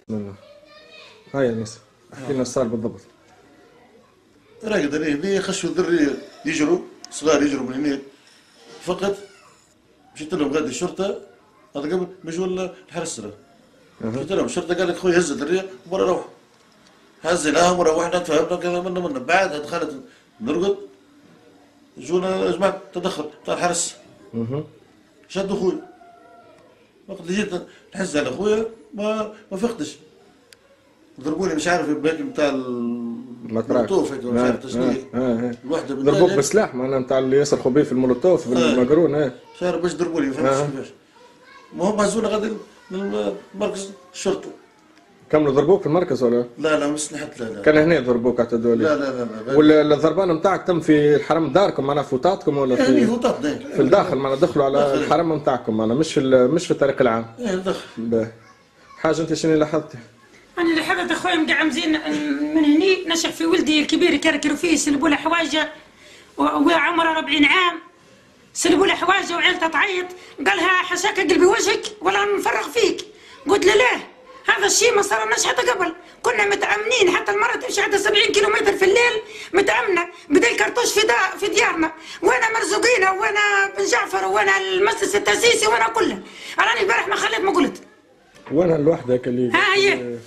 منه. هاي انيس احكي لنا الصار بالضبط. راقد عليه ليه خشوا الذريه يجروا صغار يجروا من هناك فقط. مشيت لهم غادي الشرطه هذا قبل مجوا الحرس. مشيت لهم الشرطه قال لك خويا هز الذريه وبرا روح. هزيناهم وروحنا تفاهمنا كذا منا بعد دخلت نرقد جونا جماعه تدخل بتاع الحرس. شدوا خويا وقت اللي جيت نحز على خويا ما فقتش. ضربوني مش عارف بهيك بتاع المولوتوف هيك مش عارف تشنيك. الوحده ضربوك بسلاح معناها بتاع اللي يصرخوا به في المولوتوف بالمقرون. مش عارف باش ضربوني ما فهمتش كيفاش. المهم هزونا غادي لمركز الشرطه. كملوا ضربوك في المركز ولا؟ لا مش نحت لا. كان هنا ضربوك اعتدوا عليك؟ لا. والضربان نتاعك تم في الحرم داركم معناها فوتاتكم ولا في فوتات في الداخل معناها دخلوا على الحرم نتاعكم معناها مش في الطريق العام؟ ايه دخل. حاجه انت شنو لاحظتي؟ انا اللي حضرت اخويا مقعم زين من هني نشح في ولدي الكبير يكركروا فيه سلبوا له حوايجه وعمره 40 عام سلبوا له حوايجه وعيلته تعيط قالها حشاك قلبي وجهك ولا نفرغ فيك. قلت له لا هذا الشيء ما صارناش حتى قبل كنا متأمنين حتى المرة تمشي حتى 70 كيلومتر في الليل متأمنة بدل الكرتوش في ديارنا وانا مرزوقينه وانا بن جعفر وانا المجلس التأسيسي وانا كله. راني البارح ما خليت ما قلت وانا لوحدك اللي ها هي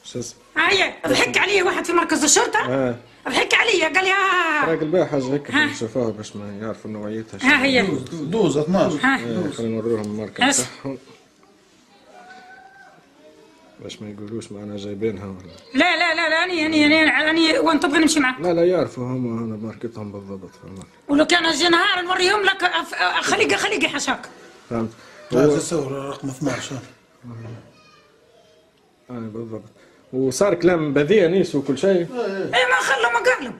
شو اسمه هي ضحك علي واحد في مركز الشرطة ضحك علي قال لي راجل بها حاجة هيك شافوها باش ما يعرفوا نوعيتها. ها هي دوز 12 خلينا نوريهم الماركة تاعهم باش ما يقولوش معنا جايبينها ولا لا اني وانتظر نمشي معك. لا يعرفوا هم هنا ماركتهم بالضبط فهمت. ولو كان جي نهار نوريهم لك خليقي حشاك. فهمت. تصور رقم 12 بالضبط. وصار كلام بذيء انيس وكل شيء. اي ما خلوا ما قالوا.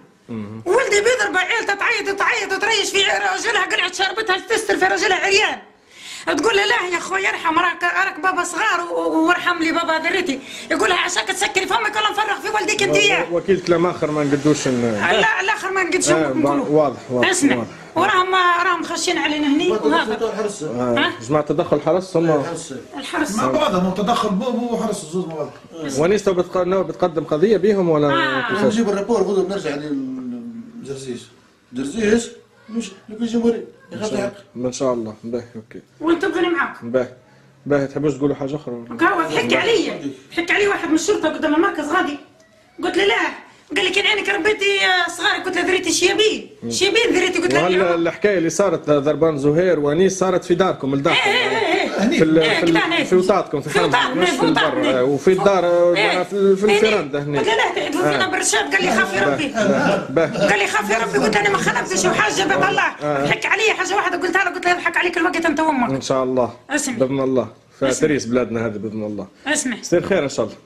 ولدي بيضرب عيلته تعيط وتريش في رجلها قلعت شربتها تستر في رجلها عريان. تقول له لا يا خويا ارحم راك بابا صغار وارحم لي بابا ذريتي. يقول لها عشاك تسكري فمك ولا نفرغ في ولدك انت اياه. وكيل كلام اخر ما نقدوش لا الاخر ما نقدش نقولوا. واضح. اسمع وراهم خاشين علينا هني وهذا. جماعة تدخل الحرس هم الحرس مع بعضهم تدخل بوبو وحرس الزوز مع بعض. ونيس بتقدم قضية بيهم ولا كيفاش؟ نجيب الرابور غدوة بنرجع لجرزيش مش لكل جمهوري ياخذ حق ان شاء الله. باهي اوكي وانتظرني معاكم. باهي تحبوش تقولوا حاجة أخرى؟ ضحك علي واحد من الشرطة قدام المركز غادي. قلت له لا قال لي كان عينك ربيتي صغاري. قلت له ذريتي شيابين ذريتي. قلت له الحكاية اللي صارت ضربان زهير وانيس صارت في داركم الداخل في وطاتكم في الحرم مش في البر وفي الدار في الفرندة هنا. قلت له لا تحدثوا فينا برشاد. قال لي خاف يا ربي. قال لي خاف يا ربي. قلت انا ما خلفتش وحاجة باب الله. ضحك علي حاجة واحدة قلتها له. قلت له يضحك عليك الوقت انت وامك ان شاء الله. اسمع باذن الله فتريس بلادنا هذه باذن الله. اسمع يصير خير ان شاء الله.